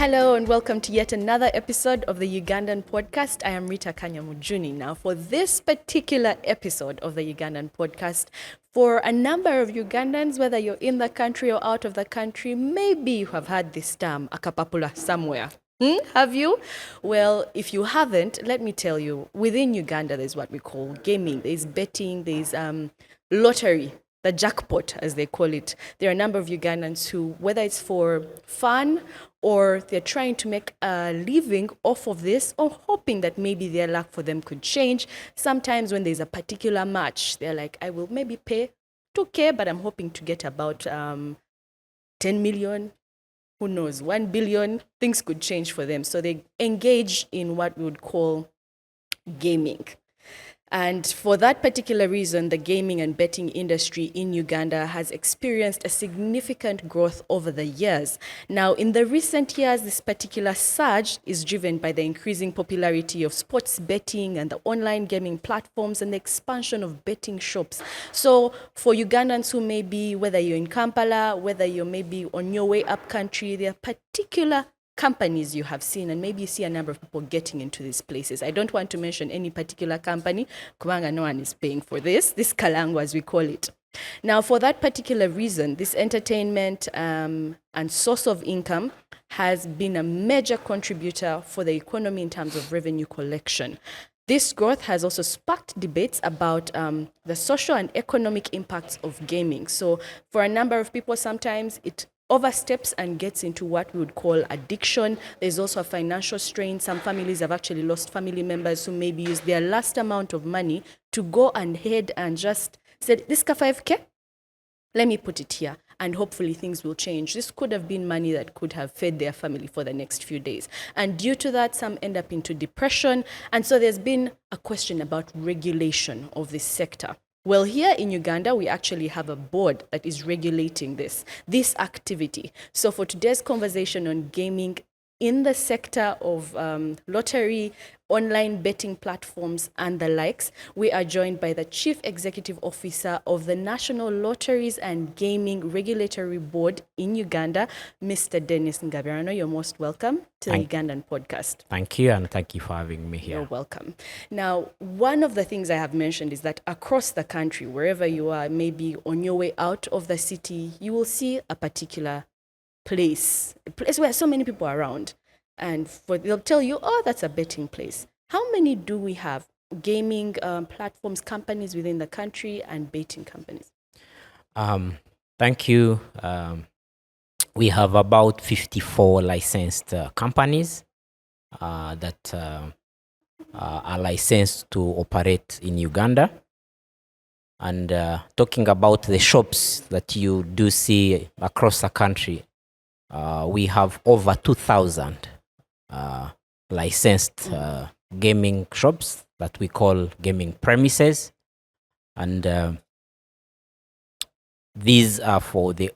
Hello and welcome to yet another episode of the Ugandan Podcast. I am Rita Kanya. Now, for this particular episode of the Ugandan Podcast, for a number of Ugandans, whether you're in the country or out of the country, maybe you have heard this term, akapapula, somewhere. Have you? Well, if you haven't, let me tell you, within Uganda, there's what we call gaming. There's betting, there's lottery, the jackpot, as they call it. There are a number of Ugandans who, whether it's for fun or they're trying to make a living off of this or hoping that maybe their luck for them could change. Sometimes when there's a particular match, they're like, I will maybe pay 2K, but I'm hoping to get about 10 million, who knows, 1 billion, things could change for them. So they engage in what we would call gaming. And for that particular reason, the gaming and betting industry in Uganda has experienced a significant growth over the years. Now, in the recent years, this particular surge is driven by the increasing popularity of sports betting and the online gaming platforms and the expansion of betting shops. So for Ugandans who may be, whether you're in Kampala, whether you're maybe on your way up country, there are particular companies you have seen, and maybe you see a number of people getting into these places. I don't want to mention any particular company, kubanga no one is paying for this kalango as we call it. Now, for that particular reason, this entertainment and source of income has been a major contributor for the economy in terms of revenue collection. This growth has also sparked debates about the social and economic impacts of gaming. So for a number of people, sometimes it oversteps and gets into what we would call addiction. There's also a financial strain. Some families have actually lost family members who maybe use their last amount of money to go ahead and just said, this ka 5K, let me put it here, and hopefully things will change. This could have been money that could have fed their family for the next few days. And due to that, some end up into depression. And so there's been a question about regulation of this sector. Well, here in Uganda, we actually have a board that is regulating this activity. So for today's conversation on gaming in the sector of lottery, online betting platforms, and the likes, we are joined by the Chief Executive Officer of the National Lotteries and Gaming Regulatory Board in Uganda, Mr. Denis Ngabirano. You're most welcome to the Ugandan Podcast. Thank you, and thank you for having me here. You're welcome. Now, one of the things I have mentioned is that across the country, wherever you are, maybe on your way out of the city, you will see a particular place where so many people are around. And they'll tell you, oh, that's a betting place. How many do we have? Gaming platforms, companies within the country, and betting companies? Thank you. We have about 54 licensed companies that are licensed to operate in Uganda. And talking about the shops that you do see across the country, we have over 2,000 licensed gaming shops that we call gaming premises. And these are for the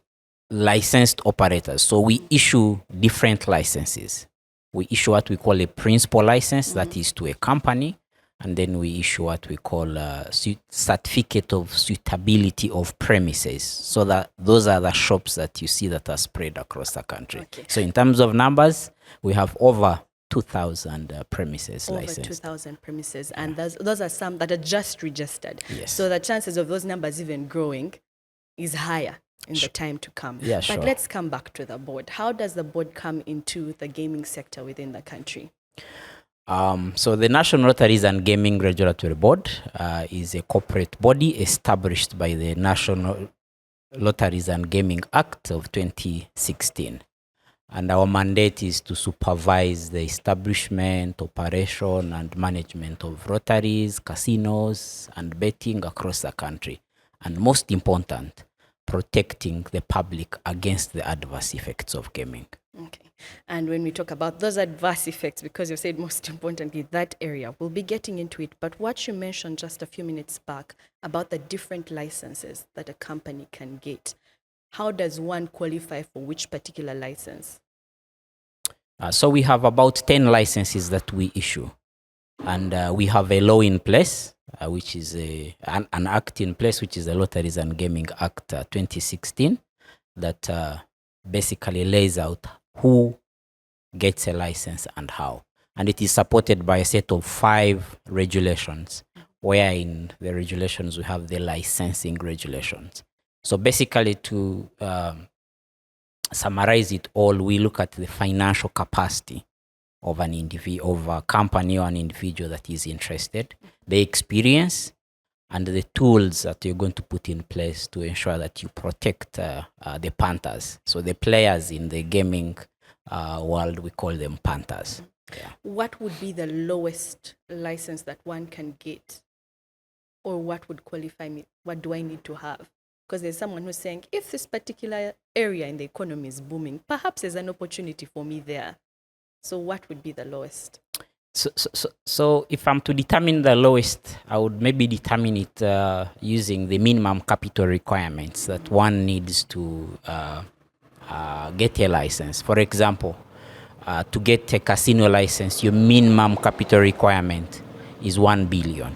licensed operators. So we issue different licenses. We issue what we call a principal license, that is to a company. And then we issue what we call a certificate of suitability of premises. So that those are the shops that you see that are spread across the country. Okay. So in terms of numbers, we have over 2,000 premises licensed. Over 2,000 premises. And those are some that are just registered. Yes. So the chances of those numbers even growing is higher in the time to come. Yeah, but let's come back to the board. How does the board come into the gaming sector within the country? So the National Lotteries and Gaming Regulatory Board is a corporate body established by the National Lotteries and Gaming Act of 2016. And our mandate is to supervise the establishment, operation, and management of lotteries, casinos, and betting across the country. And most important, protecting the public against the adverse effects of gaming. Okay. And when we talk about those adverse effects, because you said most importantly that area, we'll be getting into it. But what you mentioned just a few minutes back about the different licenses that a company can get, how does one qualify for which particular license? So we have about 10 licenses that we issue. And we have a law in place, which is an act in place, which is the Lotteries and Gaming Act 2016, that basically lays out who gets a license and how. And it is supported by a set of 5 regulations, where in the regulations we have the licensing regulations. So basically, to summarize it all, we look at the financial capacity of an individual, of a company or an individual that is interested, the experience, and the tools that you're going to put in place to ensure that you protect the panthers. So the players in the gaming world, we call them panthers. Yeah. What would be the lowest license that one can get? Or what would qualify me? What do I need to have? Because there's someone who's saying, if this particular area in the economy is booming, perhaps there's an opportunity for me there. So what would be the lowest? So if I'm to determine the lowest, I would maybe determine it using the minimum capital requirements that one needs to get a license. For example, to get a casino license, your minimum capital requirement is 1 billion.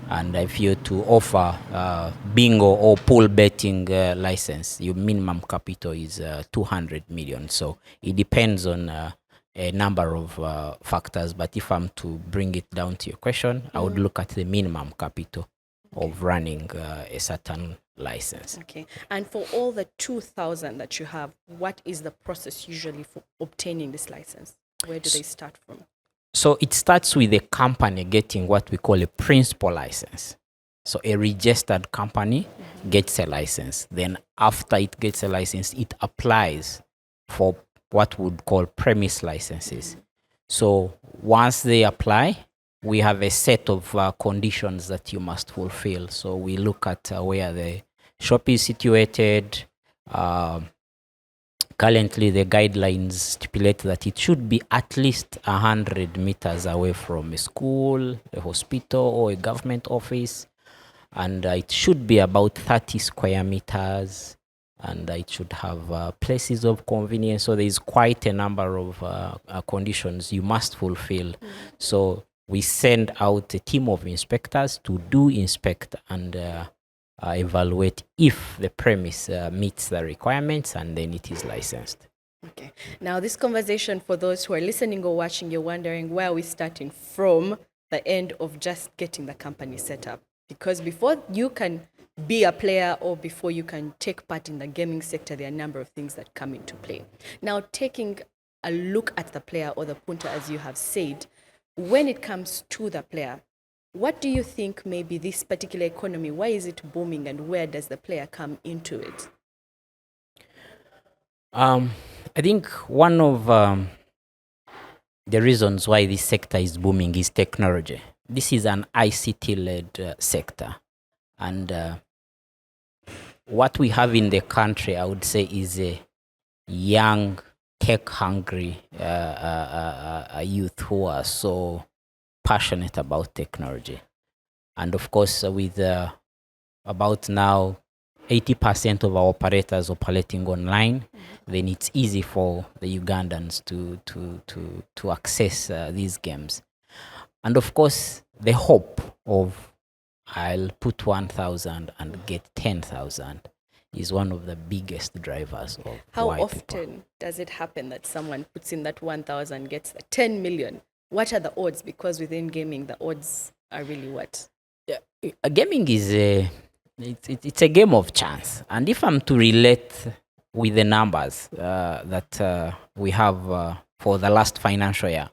And if you're to offer bingo or pool betting license, your minimum capital is 200 million. So it depends on a number of factors. But if I'm to bring it down to your question, I would look at the minimum capital of running a certain license. Okay. And for all the 2,000 that you have, what is the process usually for obtaining this license? Where do they start from? So it starts with the company getting what we call a principal license. So a registered company gets a license. Then after it gets a license, it applies for what we would call premise licenses. So once they apply, we have a set of conditions that you must fulfill. So we look at where the shop is situated. Currently, the guidelines stipulate that it should be at least 100 meters away from a school, a hospital, or a government office. And it should be about 30 square meters. And it should have places of convenience. So there is quite a number of conditions you must fulfill. So we send out a team of inspectors to do inspect and evaluate if the premise meets the requirements, and then it is licensed. Okay. Now, this conversation, for those who are listening or watching, you're wondering where are we starting from the end of just getting the company set up? Because before you can be a player or before you can take part in the gaming sector, there are a number of things that come into play. Now, taking a look at the player or the punter, as you have said, when it comes to the player, what do you think maybe this particular economy, why is it booming and where does the player come into it? I think one of the reasons why this sector is booming is technology. This is an ICT-led sector. And what we have in the country, I would say, is a young, tech-hungry youth who are so passionate about technology. And of course, with about now 80% of our operators operating online, then it's easy for the Ugandans to access these games. And of course, the hope of I'll put 1,000 and get 10,000 is one of the biggest drivers of How why often people. does it happen that someone puts in that 1,000, gets the 10 million? What are the odds? Because within gaming, the odds are really what? Yeah, gaming is it's a game of chance. And if I'm to relate with the numbers that we have for the last financial year,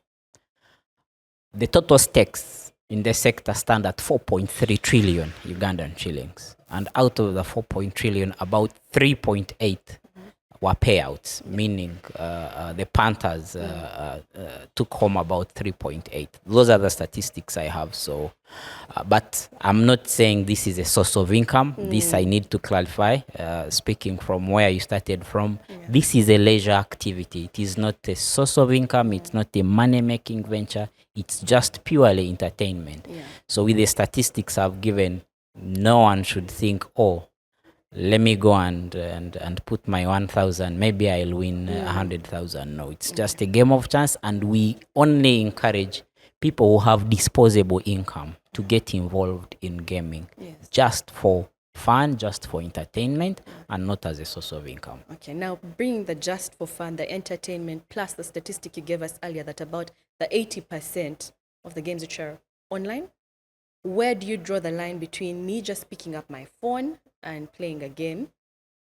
the total stakes in the sector stand at 4.3 trillion Ugandan shillings. And out of the 4.3 trillion, about 3.8 were payouts, meaning the Panthers took home about 3.8. Those are the statistics I have. So, but I'm not saying this is a source of income. This I need to clarify. Speaking from where you started from, this is a leisure activity. It is not a source of income. It's not a money-making venture. It's just purely entertainment. So with the statistics I've given, no one should think, oh, let me go and put my 1,000, maybe I'll win 100,000. No, it's just a game of chance, and we only encourage people who have disposable income to get involved in gaming, just for fun, just for entertainment, and not as a source of income. Okay, now bringing the just for fun, the entertainment, plus the statistic you gave us earlier that about the 80% of the games which are online, where do you draw the line between me just picking up my phone and playing a game,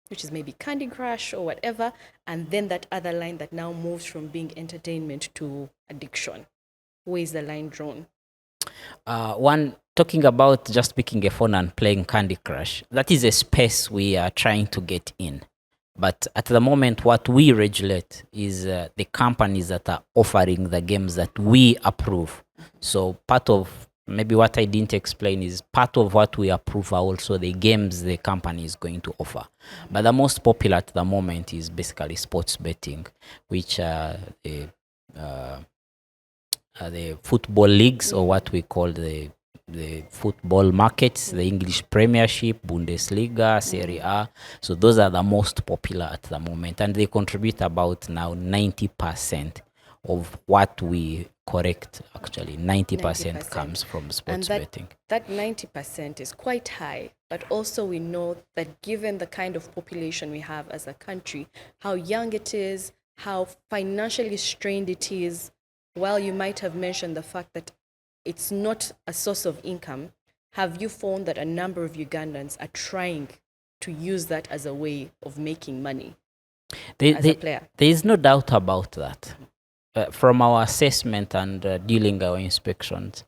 which is maybe Candy Crush or whatever, and then that other line that now moves from being entertainment to addiction? Where is the line drawn? One, talking about just picking a phone and playing Candy Crush, that is a space we are trying to get in. But at the moment, what we regulate is the companies that are offering the games that we approve. So part of maybe what I didn't explain is part of what we approve are also the games the company is going to offer. But the most popular at the moment is basically sports betting, which are the football leagues, or what we call the football markets, the English Premiership, Bundesliga, Serie A. So those are the most popular at the moment, and they contribute about now 90% of what we correct. Actually, 90% comes from sports betting. That 90% is quite high, but also we know that given the kind of population we have as a country, how young it is, how financially strained it is, while you might have mentioned the fact that it's not a source of income, have you found that a number of Ugandans are trying to use that as a way of making money as a player? There is no doubt about that. From our assessment and during our inspections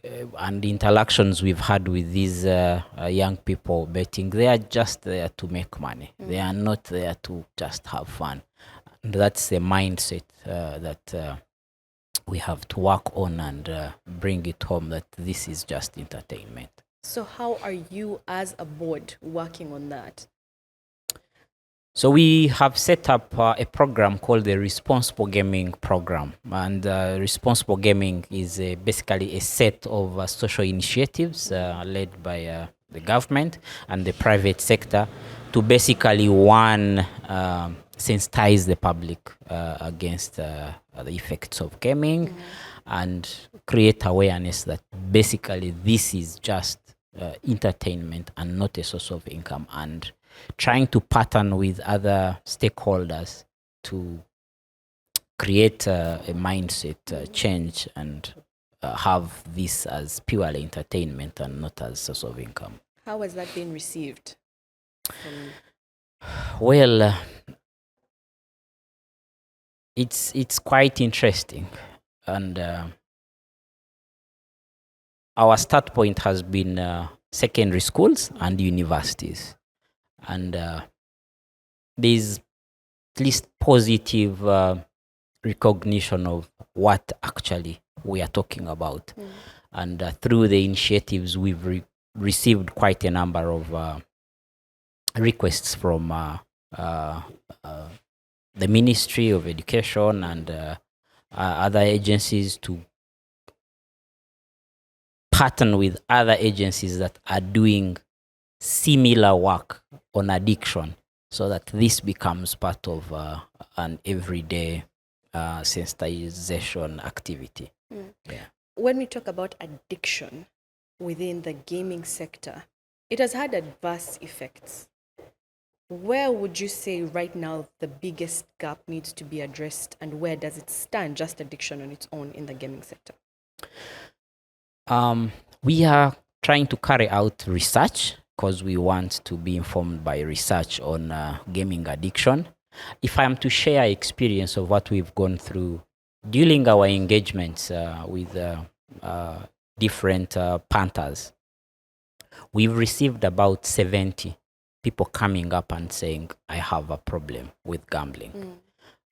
and interactions we've had with these young people betting, they are just there to make money. They are not there to just have fun. And that's the mindset that we have to work on and bring it home, that this is just entertainment. So how are you as a board working on that? So we have set up a program called the Responsible Gaming Program. And Responsible Gaming is basically a set of social initiatives led by the government and the private sector to basically, one, sensitize the public against the effects of gaming, and create awareness that basically this is just entertainment and not a source of income, and trying to partner with other stakeholders to create a mindset change and have this as purely entertainment and not as source of income. How has that been received? Well, it's quite interesting, and our start point has been secondary schools and universities, and there's at least positive recognition of what actually we are talking about. And through the initiatives, we've received quite a number of requests from the Ministry of Education and other agencies to partner with other agencies that are doing similar work on addiction, so that this becomes part of an everyday sensitization activity. Yeah. When we talk about addiction within the gaming sector, it has had adverse effects. Where would you say right now the biggest gap needs to be addressed, and where does it stand, just addiction on its own, in the gaming sector? We are trying to carry out research because we want to be informed by research on gaming addiction. If I am to share experience of what we've gone through during our engagements with different punters, we've received about 70 people coming up and saying, I have a problem with gambling.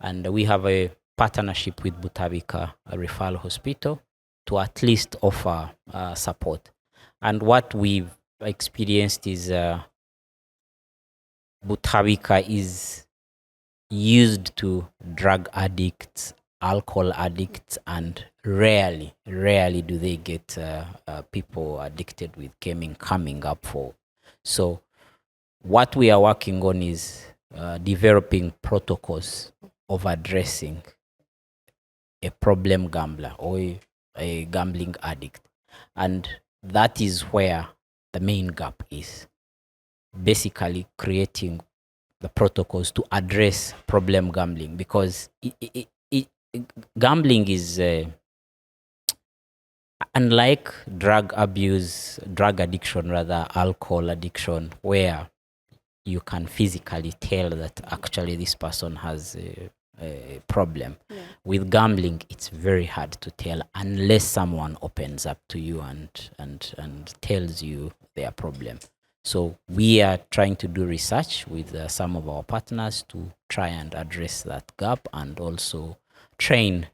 And we have a partnership with Butabika, a referral hospital, to at least offer support. And what we've experienced is Butabika is used to drug addicts, alcohol addicts, and rarely do they get people addicted with gaming coming up for. So what we are working on is developing protocols of addressing a problem gambler or a gambling addict. And that is where the main gap is. basically creating the protocols to address problem gambling, because gambling is unlike drug addiction, rather alcohol addiction, where you can physically tell that actually this person has a problem. Yeah. With gambling, it's very hard to tell unless someone opens up to you and tells you their problem. So we are trying to do research with some of our partners to try and address that gap, and also train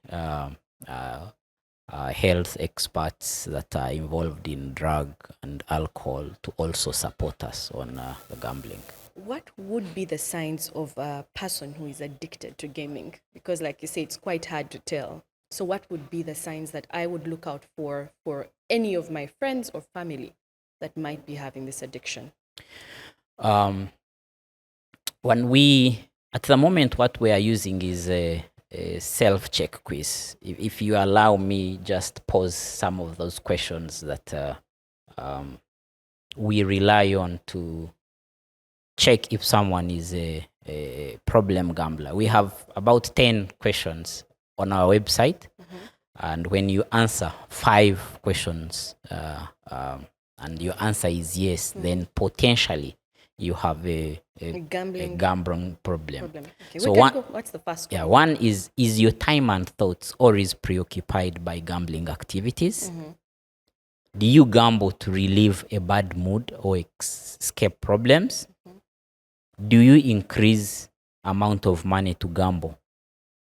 health experts that are involved in drug and alcohol to also support us on the gambling. What would be the signs of a person who is addicted to gaming? Because like you say, it's quite hard to tell. So what would be the signs that I would look out for any of my friends or family that might be having this addiction? When we, at the moment, what we are using is a self-check quiz. If you allow me, just pose some of those questions that we rely on to check if someone is a problem gambler. We have about 10 questions on our website. And when you answer 5 questions and your answer is yes, then potentially you have a gambling problem. Okay, so what's the first one? Yeah, one is your time and thoughts always preoccupied by gambling activities? Do you gamble to relieve a bad mood or escape problems? Do you increase amount of money to gamble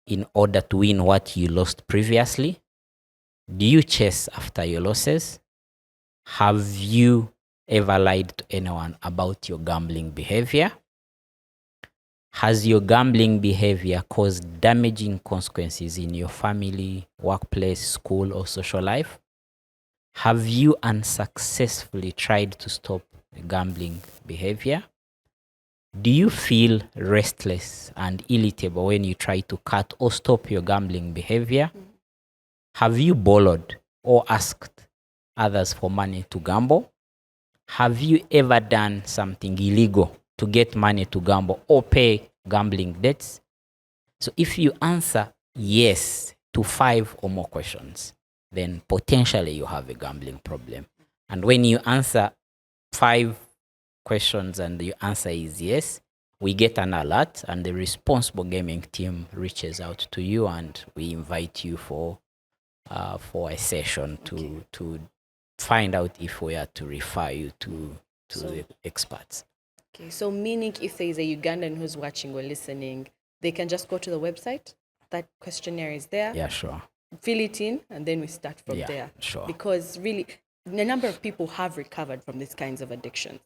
in order to win what you lost previously? Do you chase after your losses? Have you ever lied to anyone about your gambling behavior? Has your gambling behavior caused damaging consequences in your family, workplace, school, or social life? Have you unsuccessfully tried to stop gambling behavior? Do you feel restless and irritable when you try to cut or stop your gambling behavior? Have you borrowed or asked others for money to gamble? Have you ever done something illegal to get money to gamble or pay gambling debts? So if you answer yes to 5 or more questions, then potentially you have a gambling problem. And when you answer 5 questions and the answer is yes, we get an alert, and the responsible gaming team reaches out to you, and we invite you for a session to find out if we are to refer you to the experts. Okay, so meaning if there is a Ugandan who's watching or listening, they can just go to the website. That questionnaire is there. Yeah, sure. Fill it in, and then we start from there. Sure. Because really, a number of people have recovered from these kinds of addictions,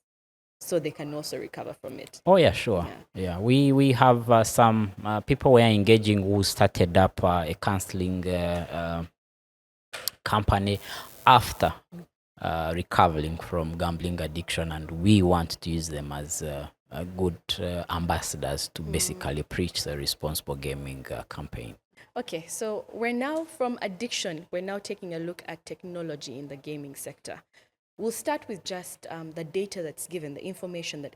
so they can also recover from it. Oh yeah, sure. Yeah, we have some people we are engaging who started up a counseling company after recovering from gambling addiction, and we want to use them as good ambassadors to basically preach the responsible gaming campaign. Okay, so we're now from addiction, we're now taking a look at technology in the gaming sector. We'll start with just the data that's given, the information that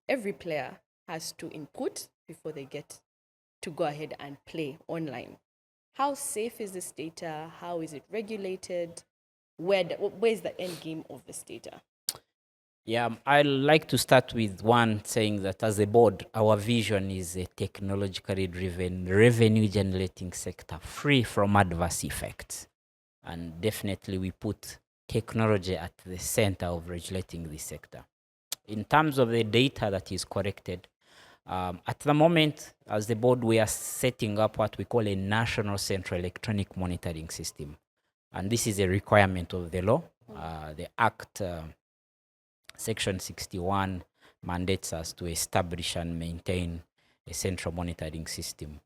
every player has to input before they get to go ahead and play online. How safe is this data? How is it regulated? Where's the end game of this data? Yeah, I'd like to start with one saying that as a board, our vision is a technologically driven, revenue-generating sector free from adverse effects. And definitely we put technology at the center of regulating this sector. In terms of the data that is collected, at the moment, as the board, we are setting up what we call a national central electronic monitoring system. And this is a requirement of the law. The Act Section 61 mandates us to establish and maintain a central monitoring system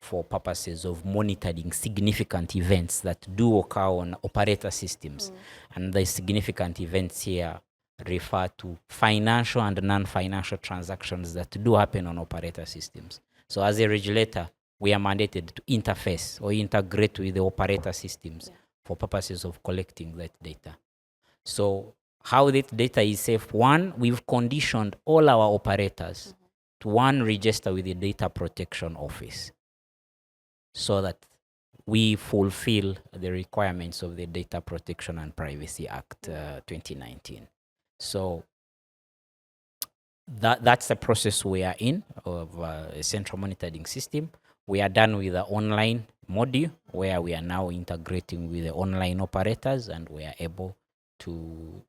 for purposes of monitoring significant events that do occur on operator systems. And the significant events here refer to financial and non-financial transactions that do happen on operator systems. So as a regulator, we are mandated to interface or integrate with the operator systems for purposes of collecting that data. So how that data is safe. One, we've conditioned all our operators to register with the Data Protection Office so that we fulfill the requirements of the Data Protection and Privacy Act 2019. So that's the process we are in of a central monitoring system. We are done with the online module where we are now integrating with the online operators, and we are able to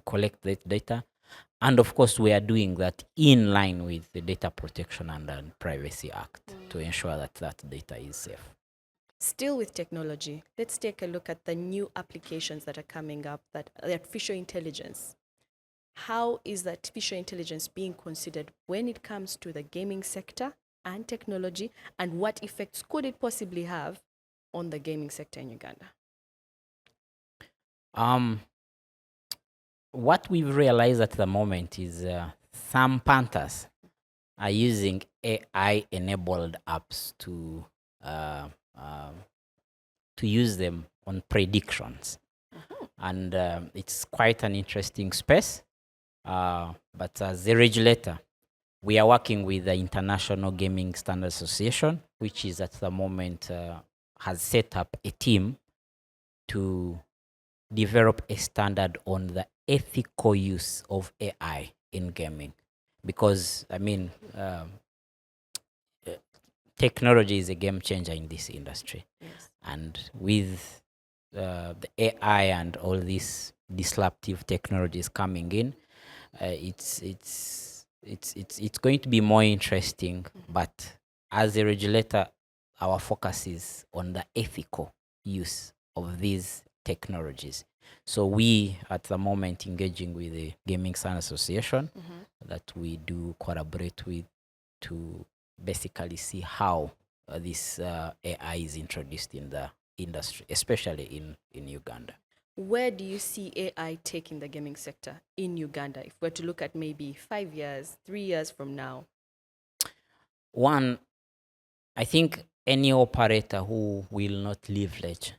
collect that data. And of course, we are doing that in line with the Data Protection and Privacy Act to ensure that that data is safe. Still with technology, let's take a look at the new applications that are coming up, that artificial intelligence. How is the artificial intelligence being considered when it comes to the gaming sector and technology, and what effects could it possibly have on the gaming sector in Uganda? What we've realized at the moment is some punters are using AI-enabled apps to use them on predictions. And it's quite an interesting space. But as a regulator, we are working with the International Gaming Standards Association, which is at the moment has set up a team to develop a standard on the ethical use of AI in gaming. Because, I mean, technology is a game changer in this industry. Yes. And with the AI and all these disruptive technologies coming in, it's going to be more interesting. But as a regulator, our focus is on the ethical use of these technologies. So we, at the moment, engaging with the Gaming Standards Association that we do collaborate with to basically see how this AI is introduced in the industry, especially in Uganda. Where do you see AI taking the gaming sector in Uganda, if we're to look at maybe 5 years, 3 years from now? One, I think any operator who will not leverage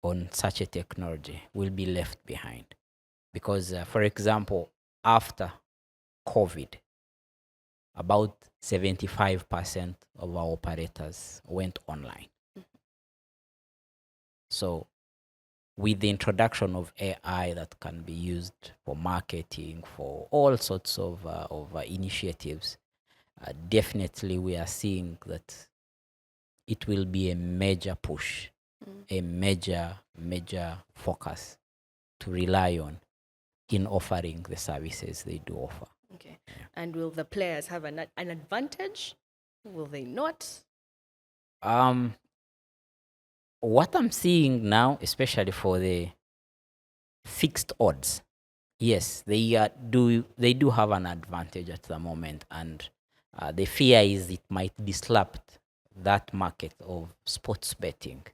on such a technology will be left behind. Because, for example, after COVID, about 75% of our operators went online. So with the introduction of AI that can be used for marketing, for all sorts of initiatives, definitely we are seeing that it will be a major push, a major focus to rely on in offering the services they do offer. Okay. And will the players have an advantage? Will they not? What I'm seeing now, especially for the fixed odds, yes, they do have an advantage at the moment, and the fear is it might disrupt that market of sports betting.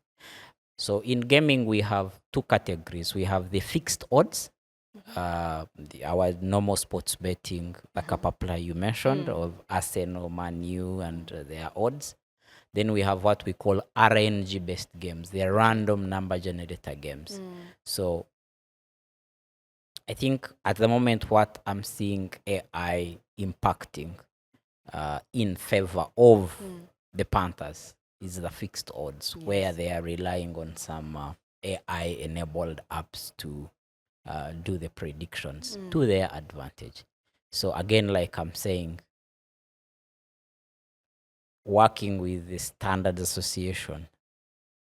So in gaming, we have two categories. We have the fixed odds, our normal sports betting, like a popular you mentioned, of Arsenal, Man U, and their odds. Then we have what we call RNG-based games. They're random number generator games. So I think at the moment what I'm seeing AI impacting in favor of the Panthers is the fixed odds, where they are relying on some AI-enabled apps to do the predictions to their advantage. So again, like I'm saying, working with the Standards Association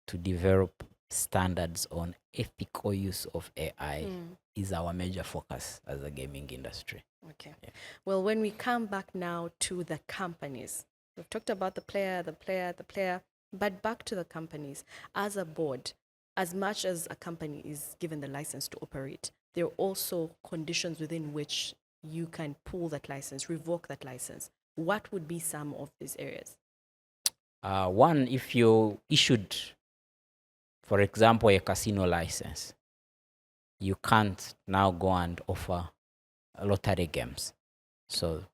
to develop standards on ethical use of AI is our major focus as a gaming industry. Okay. Yeah. Well, when we come back now to the companies, we've talked about the player, but back to the companies. As a board, as much as a company is given the license to operate, there are also conditions within which you can pull that license, revoke that license. What would be some of these areas? One, if you issued, for example, a casino license, you can't now go and offer lottery games. So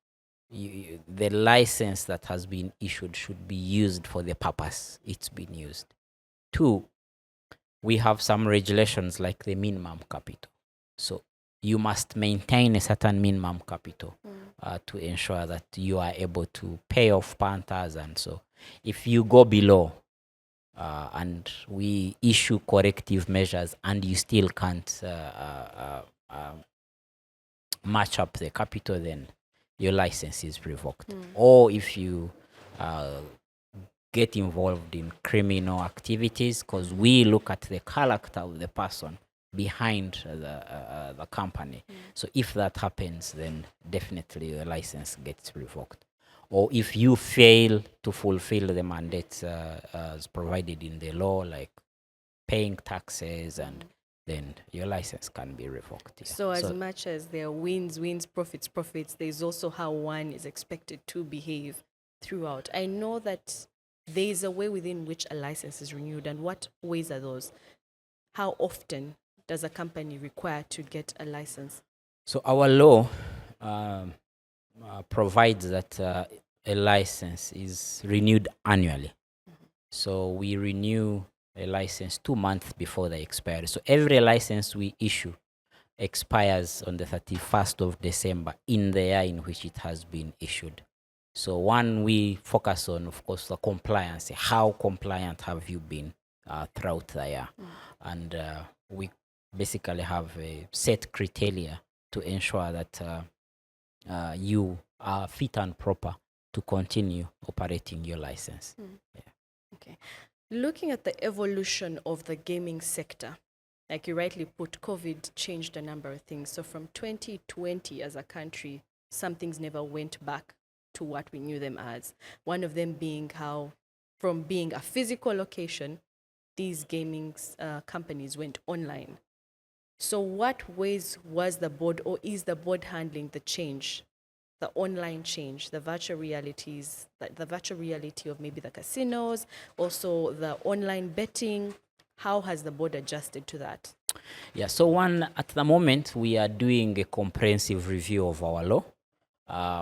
the license that has been issued should be used for the purpose it's been used. Two, we have some regulations like the minimum capital. So you must maintain a certain minimum capital to ensure that you are able to pay off pantas. And so if you go below and we issue corrective measures and you still can't match up the capital, then your license is revoked. Or if you get involved in criminal activities, because we look at the character of the person behind the company. So if that happens, then definitely the license gets revoked. Or if you fail to fulfill the mandates as provided in the law, like paying taxes, and then your license can be revoked. Yeah. So as much as there are wins, profits, there's also how one is expected to behave throughout. I know that there is a way within which a license is renewed, and what ways are those? How often does a company require to get a license? So our law provides that a license is renewed annually. So we renew a license 2 months before the expiry. So every license we issue expires on the 31st of December in the year in which it has been issued. So one, we focus on, of course, the compliance. How compliant have you been throughout the year? And we basically have a set criteria to ensure that you are fit and proper to continue operating your license. Yeah. Okay. Looking at the evolution of the gaming sector, like you rightly put, COVID changed a number of things. So from 2020 as a country, some things never went back to what we knew them as. One of them being how, from being a physical location, these gaming companies went online. So what ways was the board, or is the board handling the change, the online change, the virtual realities, the virtual reality of maybe the casinos, also the online betting? How has the board adjusted to that? Yeah, so at the moment, we are doing a comprehensive review of our law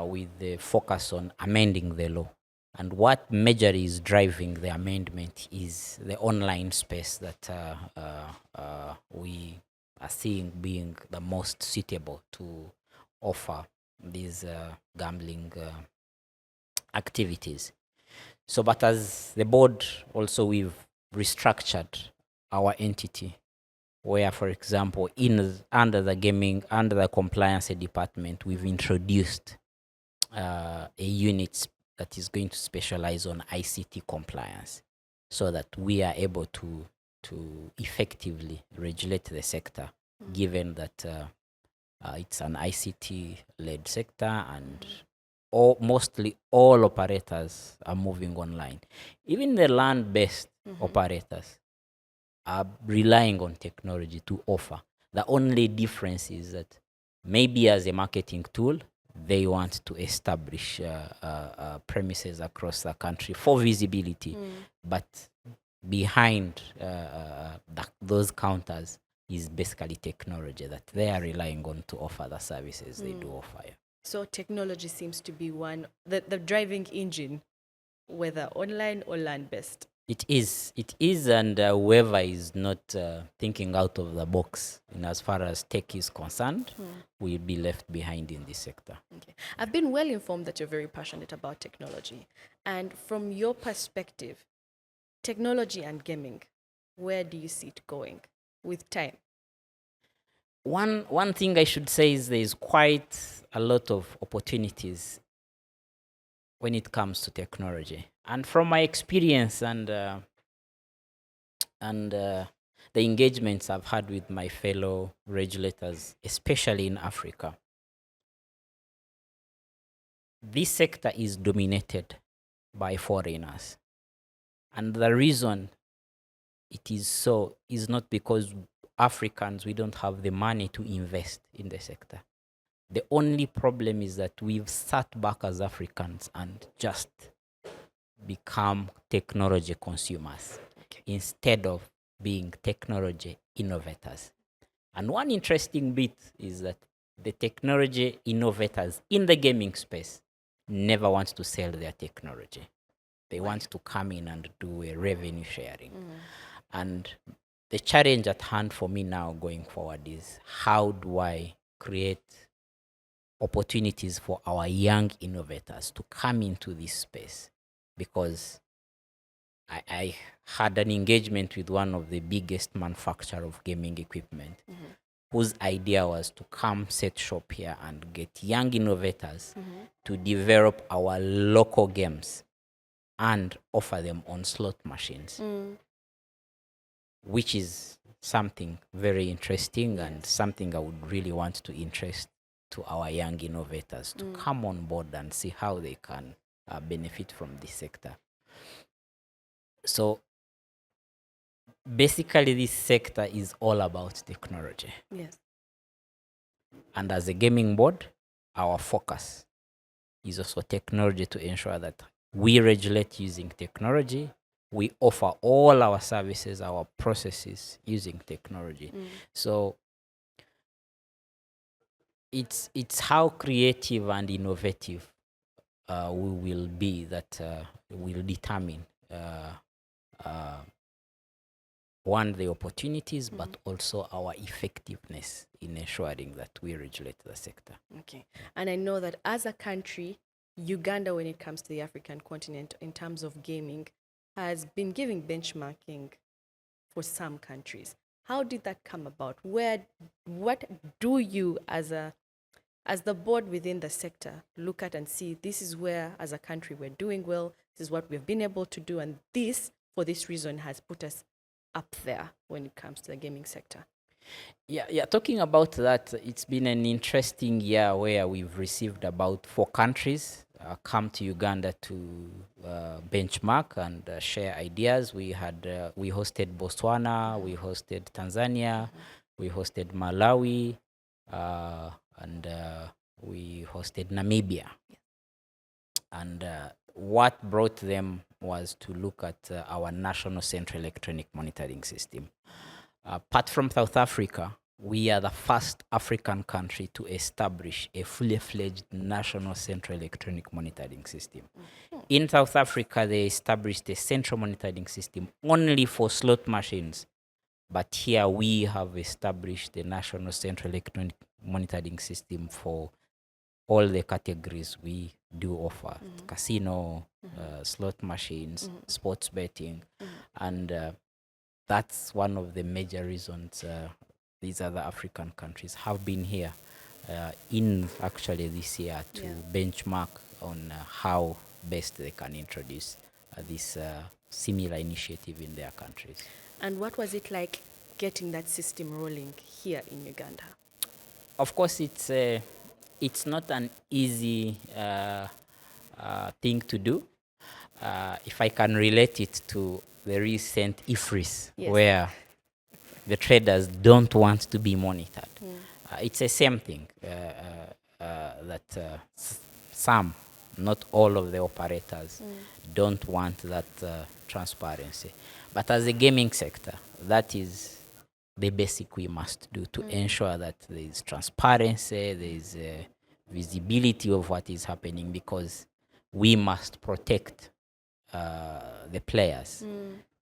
with the focus on amending the law. And what majorly is driving the amendment is the online space that we are seeing being the most suitable to offer these gambling activities. So, but as the board, also we've restructured our entity, where, for example, under the compliance department, we've introduced a unit that is going to specialize on ICT compliance, so that we are able to effectively regulate the sector, given that it's an ICT-led sector, and mostly all operators are moving online. Even the land-based operators are relying on technology to offer. The only difference is that maybe as a marketing tool, they want to establish premises across the country for visibility. But behind those counters is basically technology that they are relying on to offer the services they do offer. Yeah. So technology seems to be the driving engine, whether online or land-based. It is, and whoever is not thinking out of the box in as far as tech is concerned will be left behind in this sector. Okay. I've been well informed that you're very passionate about technology. And from your perspective, technology and gaming, where do you see it going with time? One thing I should say is there is quite a lot of opportunities when it comes to technology. And from my experience and the engagements I've had with my fellow regulators, especially in Africa, this sector is dominated by foreigners. And the reason it is so is not because Africans, we don't have the money to invest in the sector. The only problem is that we've sat back as Africans and just become technology consumers instead of being technology innovators. And one interesting bit is that the technology innovators in the gaming space never want to sell their technology. They want to come in and do a revenue sharing. And the challenge at hand for me now going forward is how do I create opportunities for our young innovators to come into this space? Because I had an engagement with one of the biggest manufacturer of gaming equipment, whose idea was to come set shop here and get young innovators to develop our local games and offer them on slot machines, which is something very interesting and something I would really want to interest to our young innovators to come on board and see how they can benefit from this sector. So basically, this sector is all about technology. Yes. And as a gaming board, our focus is also technology to ensure that we regulate using technology. We offer all our services, our processes using technology. So it's how creative and innovative we will be that will determine one, the opportunities, but also our effectiveness in ensuring that we regulate the sector. Okay. And I know that as a country, Uganda, when it comes to the African continent, in terms of gaming, has been giving benchmarking for some countries. How did that come about? What do you, as the board within the sector, look at and see this is where, as a country, we're doing well, this is what we've been able to do, and this, for this reason, has put us up there when it comes to the gaming sector? Yeah. Talking about that, it's been an interesting year where we've received about 4 countries come to Uganda to benchmark and share ideas. We hosted Botswana, we hosted Tanzania, we hosted Malawi, and we hosted Namibia. And what brought them was to look at our national central electronic monitoring system. Apart from South Africa, we are the first African country to establish a fully fledged national central electronic monitoring system. In South Africa, they established a central monitoring system only for slot machines. But here we have established the national central electronic monitoring system for all the categories we do offer: casino, slot machines, sports betting. And that's one of the major reasons these other African countries have been here in actually this year to benchmark on how best they can introduce this similar initiative in their countries. And what was it like getting that system rolling here in Uganda? Of course, it's not an easy thing to do. If I can relate it to the recent IFRIS, where the traders don't want to be monitored. It's the same thing that some, not all of the operators, don't want that transparency. But as a gaming sector, that is the basic we must do to ensure that there is transparency, there is visibility of what is happening, because we must protect the players,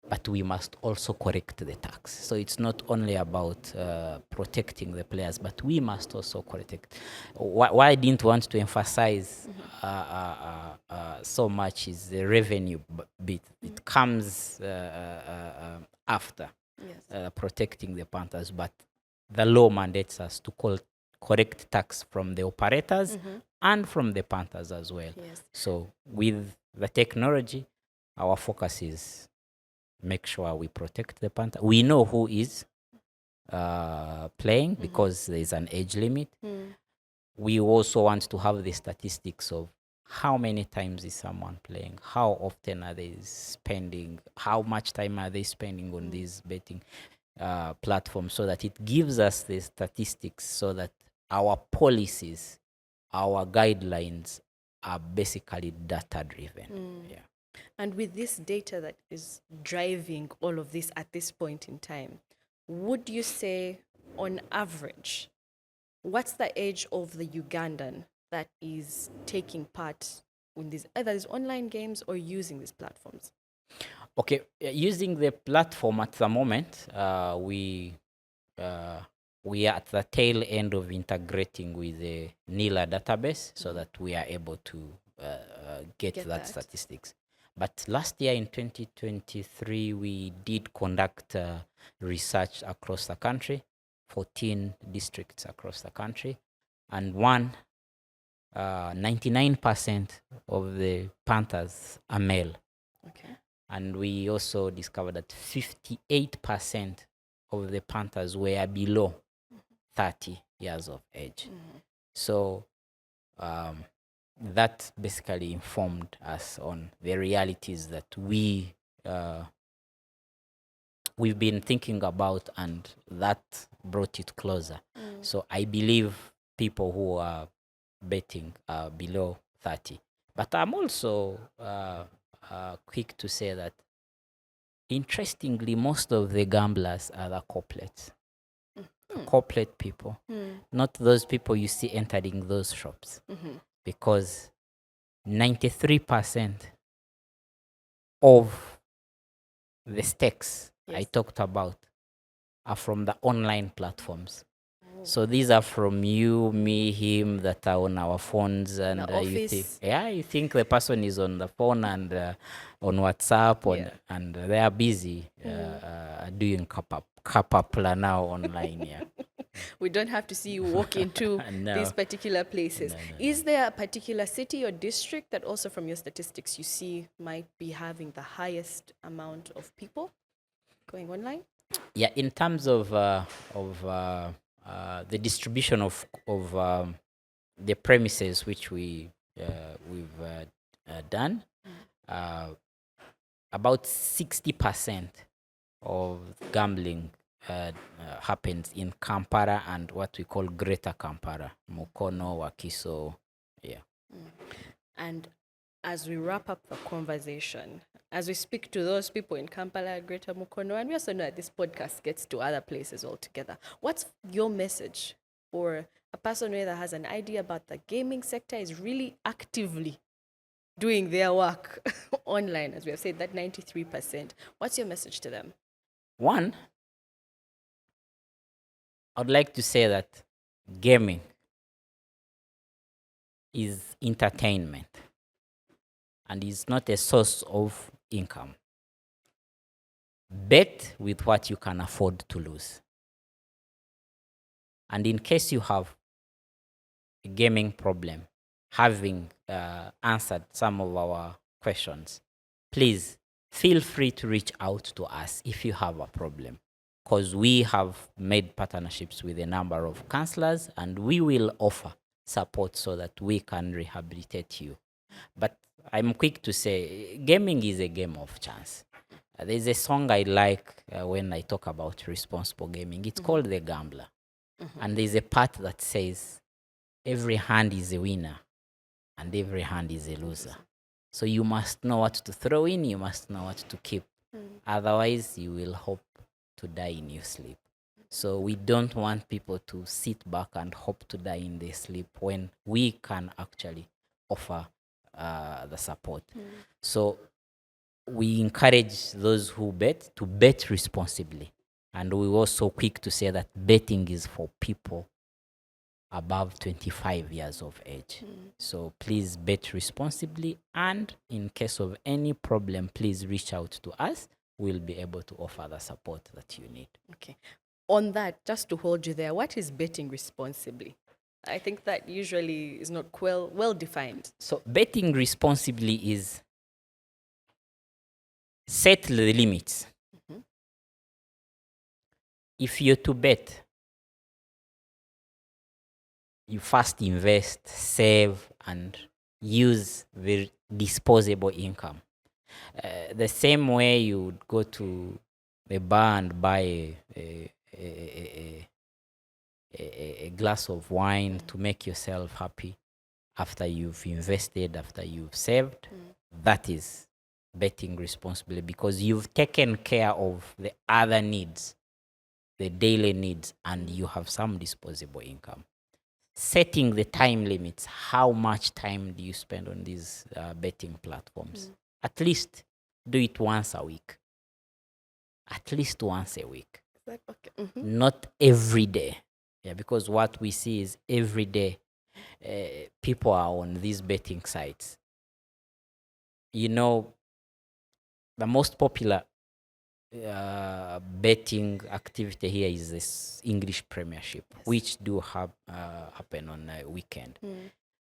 but we must also correct the tax. So it's not only about protecting the players, but we must also protect. Why I didn't want to emphasize so much is the revenue bit. It comes after protecting the Panthers, but the law mandates us to correct tax from the operators and from the Panthers as well. So with the technology, our focus is make sure we protect the Panther. We know who is playing because there is an age limit. We also want to have the statistics of how many times is someone playing, how often are they spending, how much time are they spending on these betting platforms, so that it gives us the statistics so that our policies, our guidelines are basically data-driven. And with this data that is driving all of this at this point in time, would you say, on average, what's the age of the Ugandan that is taking part in these, either these online games or using these platforms? Okay, using the platform at the moment, we are at the tail end of integrating with the NILA database so that we are able to get that statistics. But last year in 2023, we did conduct research across the country, 14 districts across the country, and 99% of the panthers are male. Okay. And we also discovered that 58% of the panthers were below 30 years of age. So that basically informed us on the realities that we've been thinking about, and that brought it closer. So I believe people who are betting are below 30. But I'm also quick to say that, interestingly, most of the gamblers are the corporates. Corporate people, not those people you see entering those shops, because 93% of the stakes I talked about are from the online platforms. So these are from you, me, him, that are on our phones, and you think the person is on the phone and on WhatsApp, and they are busy doing kapapla now online. Yeah. We don't have to see you walk into these particular places. Is there a particular city or district that also, from your statistics, you see might be having the highest amount of people going online? Yeah, in terms of the distribution of the premises which we've done, about 60% of gambling happens in Kampala and what we call Greater Kampala, Mukono, Wakiso. Yeah. And as we wrap up the conversation, as we speak to those people in Kampala, Greater Mukono, and we also know that this podcast gets to other places altogether, what's your message for a person that has an idea about the gaming sector, is really actively doing their work online, as we have said, that 93%? What's your message to them? One, I'd like to say that gaming is entertainment and is not a source of income. Bet with what you can afford to lose. And in case you have a gaming problem, having answered some of our questions, please feel free to reach out to us if you have a problem, because we have made partnerships with a number of counselors and we will offer support so that we can rehabilitate you. But I'm quick to say, gaming is a game of chance. There's a song I like when I talk about responsible gaming. It's called The Gambler. And there's a part that says, every hand is a winner and every hand is a loser. So you must know what to throw in, you must know what to keep. Otherwise, you will hope to die in your sleep. So we don't want people to sit back and hope to die in their sleep when we can actually offer the support. So we encourage those who bet to bet responsibly. And we're also quick to say that betting is for people above 25 years of age. So please bet responsibly. And in case of any problem, please reach out to us. We'll be able to offer the support that you need. Okay. On that, just to hold you there, what is betting responsibly? I think that usually is not well defined. So betting responsibly is set the limits. If you're to bet, you first invest, save, and use the disposable income. The same way you would go to the bar and buy a glass of wine to make yourself happy after you've invested, after you've saved. That is betting responsibly, because you've taken care of the other needs, the daily needs, and you have some disposable income. Setting the time limits. How much time do you spend on these betting platforms? At least do it once a week. At least once a week. Like, okay. Not every day. Yeah, because what we see is every day people are on these betting sites. You know, the most popular betting activity here is this English Premiership, which do happen on a weekend.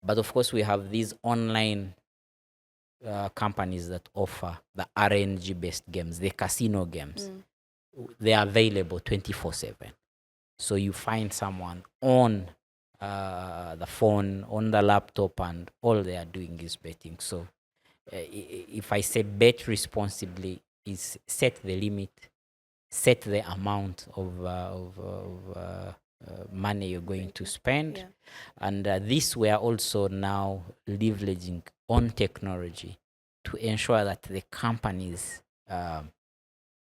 But of course, we have these online companies that offer the RNG-based games, the casino games. They are available 24/7. So you find someone on the phone, on the laptop, and all they are doing is betting. So if I say bet responsibly, is set the limit, set the amount of money you're going to spend. And this we are also now leveraging on technology to ensure that the companies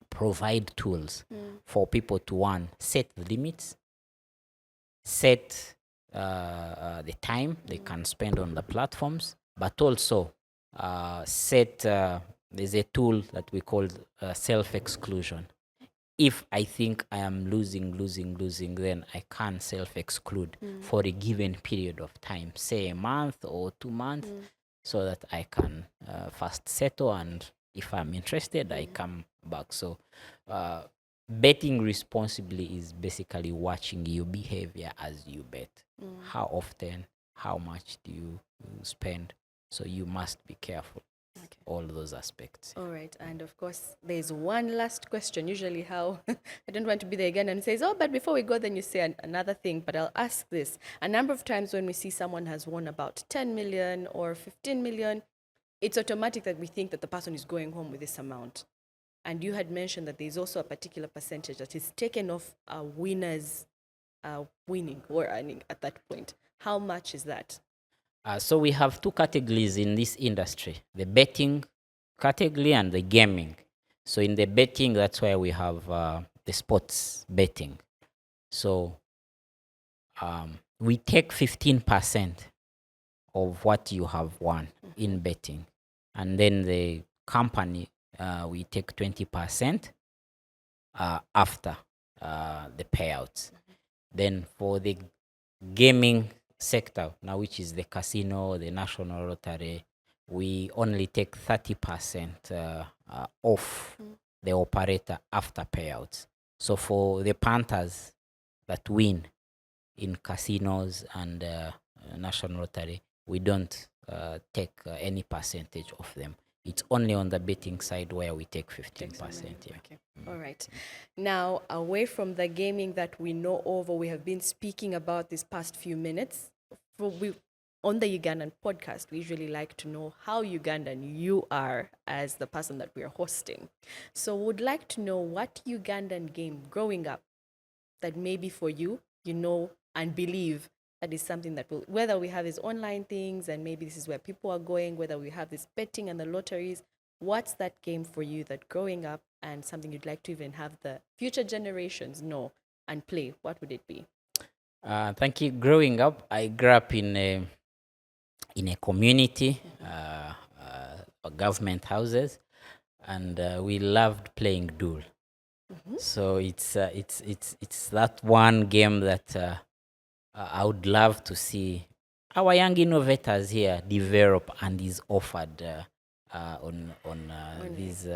provide tools for people to, one, set the limits, set the time they can spend on the platforms, but also set there's a tool that we call self-exclusion. If I think I am losing, then I can self-exclude for a given period of time, say a month or 2 months, so that I can first settle, and if I'm interested, I come back. So betting responsibly is basically watching your behavior as you bet. How often, how much do you spend? So you must be careful. All those aspects. All right. And of course, there's one last question. Usually how, I don't want to be there again and says, oh, but before we go, then you say another thing. But I'll ask this. A number of times when we see someone has won about 10 million or 15 million, it's automatic that we think that the person is going home with this amount. And you had mentioned that there's also a particular percentage that is taken off a winner's winning or earning at that point. How much is that? So we have two categories in this industry, the betting category and the gaming. So in the betting, that's where we have the sports betting. So we take 15% of what you have won in betting. And then the company, we take 20% after the payouts. Then for the gaming sector now, which is the casino, the national lottery, we only take 30% off the operator after payouts. So for the punters that win in casinos and national lottery, we don't take any percentage of them. It's only on the betting side where we take 15%. Yeah. Okay. All right. Now, away from the gaming that we know of or we have been speaking about these past few minutes, on the Ugandan podcast, we usually like to know how Ugandan you are as the person that we are hosting. So would like to know what Ugandan game growing up that maybe for you, you know, and believe that is something that will, whether we have these online things and maybe this is where people are going, whether we have this betting and the lotteries, what's that game for you that growing up and something you'd like to even have the future generations know and play, what would it be? Thank you. Growing up, I grew up in a community, government houses, and we loved playing Duel. So it's that one game that I would love to see our young innovators here develop and is offered on these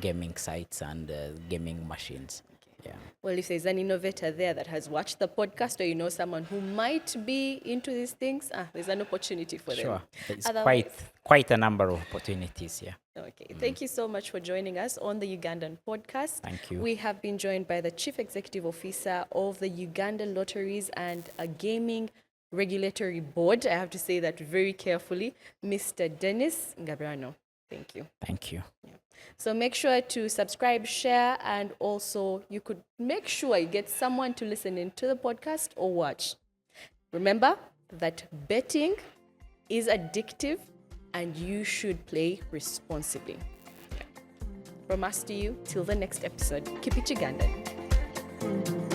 gaming sites and gaming machines. Yeah. Well, if there's an innovator there that has watched the podcast or you know someone who might be into these things, there's an opportunity for them. Sure. There's quite a number of opportunities here. Okay. Thank you so much for joining us on the Ugandan Podcast. Thank you. We have been joined by the Chief Executive Officer of the Ugandan Lotteries and a Gaming Regulatory Board. I have to say that very carefully, Mr. Denis Ngabirano. Thank you. Thank you. Yeah. So make sure to subscribe, share, and also you could make sure you get someone to listen into the podcast or watch. Remember that betting is addictive and you should play responsibly. From us to you, till the next episode, keep it Ugandan.